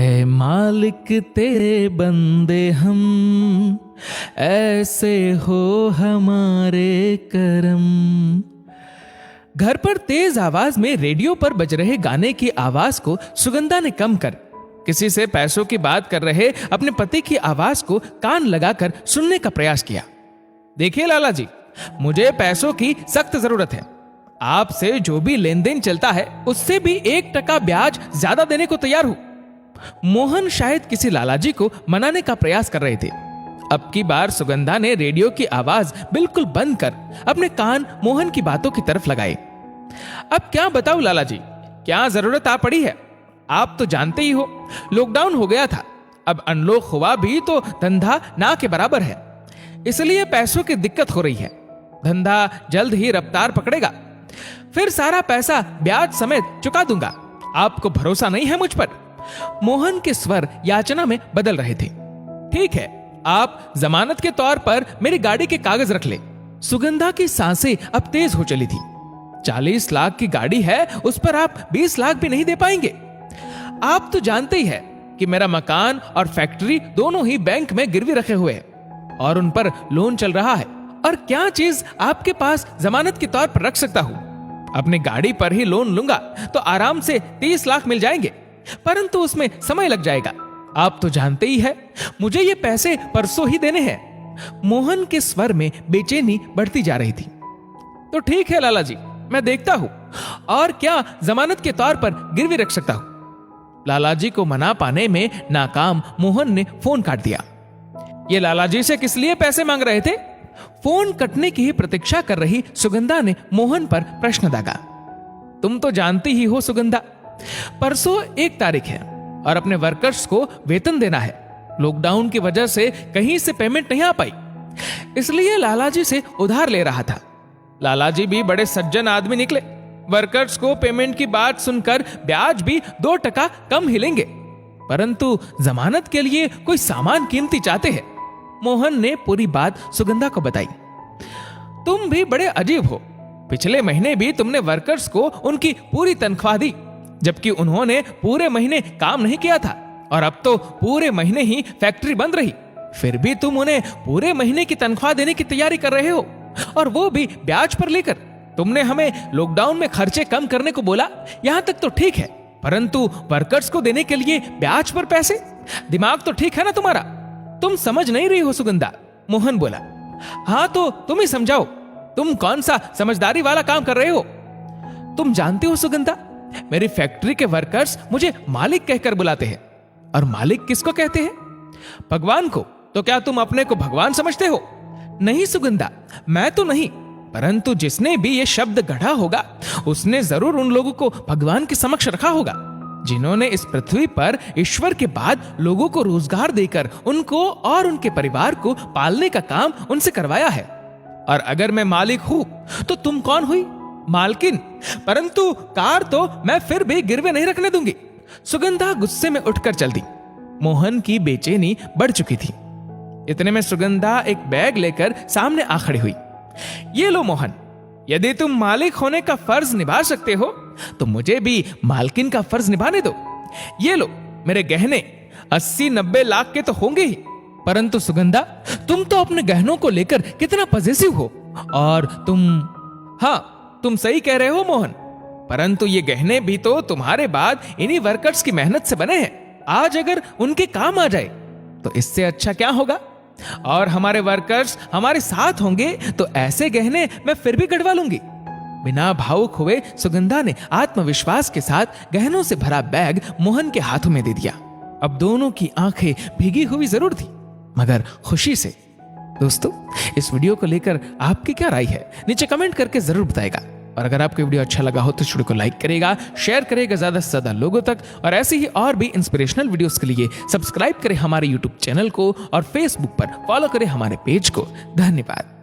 ऐ मालिक तेरे बंदे हम, ऐसे हो हमारे करम। घर पर तेज आवाज में रेडियो पर बज रहे गाने की आवाज को सुगंधा ने कम कर किसी से पैसों की बात कर रहे अपने पति की आवाज को कान लगाकर सुनने का प्रयास किया। देखिए लाला जी, मुझे पैसों की सख्त जरूरत है। आपसे जो भी लेन देन चलता है उससे भी 1% ब्याज ज्यादा देने को तैयार हूं। मोहन शायद किसी लालाजी को मनाने का प्रयास कर रहे थे। अब की बार सुगंधा ने रेडियो की आवाज बिल्कुल बंद कर अपने कान मोहन की बातों की तरफ लगाए। अब क्या बताऊं लाला जी, क्या जरूरत आ पड़ी है? आप तो जानते ही हो, लॉकडाउन हो गया था। अब अनलॉक हुआ भी तो धंधा ना के बराबर है, इसलिए पैसों की दिक्कत हो रही है। धंधा जल्द ही रफ्तार पकड़ेगा, फिर सारा पैसा ब्याज समेत चुका दूंगा। आपको भरोसा नहीं है मुझ पर? मोहन के स्वर याचना में बदल रहे थे। ठीक है, आप जमानत के तौर पर मेरी गाड़ी के कागज रख ले। सुगंधा की सांसें अब तेज हो चली थी। 40 लाख की गाड़ी है, उस पर आप 20 लाख भी नहीं दे पाएंगे। आप तो जानते ही है कि मेरा मकान और फैक्ट्री दोनों ही बैंक में गिरवी रखे हुए हैं और उन पर लोन चल रहा है। और क्या चीज आपके पास जमानत के तौर पर रख सकता हूं? अपनी गाड़ी पर ही लोन लूंगा तो आराम से 30 लाख मिल जाएंगे, परंतु उसमें समय लग जाएगा। आप तो जानते ही है, मुझे ये पैसे परसों ही देने हैं। मोहन के स्वर में बेचैनी बढ़ती जा रही थी। तो ठीक है लाला जी, मैं देखता हूं और क्या जमानत के तौर पर गिरवी रख सकता हूं। लालाजी को मना पाने में नाकाम मोहन ने फोन काट दिया। ये लालाजी से किस लिए पैसे मांग रहे थे? फोन कटने की ही प्रतीक्षा कर रही सुगंधा ने मोहन पर प्रश्न दागा। तुम तो जानती ही हो सुगंधा, परसों 1 तारीख है और अपने वर्कर्स को वेतन देना है। लॉकडाउन की वजह से कहीं से पेमेंट नहीं आ पाई, इसलिए लालाजी से उधार ले रहा था। लालाजी भी बड़े सज्जन आदमी निकले। वर्कर्स को पेमेंट की बात सुनकर ब्याज भी 2% कम ही लेंगे, परंतु जमानत के लिए कोई सामान कीमती चाहते हैं। मोहन ने पूरी बात सुगंधा को बताई। तुम भी बड़े अजीब हो। पिछले महीने भी तुमने वर्कर्स को उनकी पूरी तनख्वाह दी, जबकि उन्होंने पूरे महीने काम नहीं किया था। और अब तो पूरे महीने ही फैक्ट्री बंद रही, फिर भी तुम उन्हें पूरे महीने की तनख्वाह देने की तैयारी कर रहे हो, और वो भी ब्याज पर लेकर। तुमने हमें लॉकडाउन में खर्चे कम करने को बोला, यहां तक तो ठीक है, परंतु वर्कर्स को देने के लिए ब्याज पर पैसे? दिमाग तो ठीक है ना तुम्हारा? तुम समझ नहीं रही हो सुगंधा, मोहन बोला। हाँ तो तुम ही समझाओ, तुम कौन सा समझदारी वाला काम कर रहे हो? तुम जानते हो सुगंधा, मेरी फैक्ट्री के वर्कर्स मुझे मालिक कहकर बुलाते हैं। और मालिक किसको कहते हैं? भगवान को। तो क्या तुम अपने को भगवान समझते हो? नहीं सुगंधा, मैं तो नहीं, परंतु जिसने भी ये शब्द गढ़ा होगा उसने जरूर उन लोगों को भगवान के समक्ष रखा होगा, जिन्होंने इस पृथ्वी पर ईश्वर के बाद लोगों को रोजगार देकर उनको और उनके परिवार को पालने का काम उनसे करवाया है। और अगर मैं मालिक हूं तो तुम कौन हुई? मालकिन। परंतु कार तो मैं फिर भी गिरवे नहीं रखने दूंगी। सुगंधा गुस्से में उठकर चल दी। मोहन की बेचैनी बढ़ चुकी थी। इतने में सुगंधा एक बैग लेकर सामने आ खड़ी हुई। ये लो मोहन, यदि तुम मालिक होने का फर्ज निभा सकते हो तो मुझे भी मालकिन का फर्ज निभाने दो। ये लो मेरे गहने, 80-90 लाख के तो होंगे ही, परंतु सुगंधा तुम तो अपने गहनों को लेकर कितना पॉजिटिव हो। और तुम सही कह रहे हो मोहन, परंतु ये गहने भी तो तुम्हारे बाद इन्हीं वर्कर्स की मेहनत से बने हैं। आज अगर उनके काम आ जाए तो इससे अच्छा क्या होगा? और हमारे वर्कर्स हमारे साथ होंगे तो ऐसे गहने मैं फिर भी गढ़वा लूंगी। बिना भावुक हुए सुगंधा ने आत्मविश्वास के साथ गहनों से भरा बैग मोहन के हाथों में दे दिया। अब दोनों की आंखें भीगी हुई जरूर थी, मगर खुशी से। दोस्तों, इस वीडियो को लेकर आपकी क्या राय है, नीचे कमेंट करके जरूर बताएगा। और अगर आपको वीडियो अच्छा लगा हो तो वीडियो को लाइक करेगा, शेयर करेगा ज्यादा से ज्यादा लोगों तक। और ऐसे ही और भी इंस्पिरेशनल वीडियोस के लिए सब्सक्राइब करें हमारे यूट्यूब चैनल को और फेसबुक पर फॉलो करें हमारे पेज को। धन्यवाद।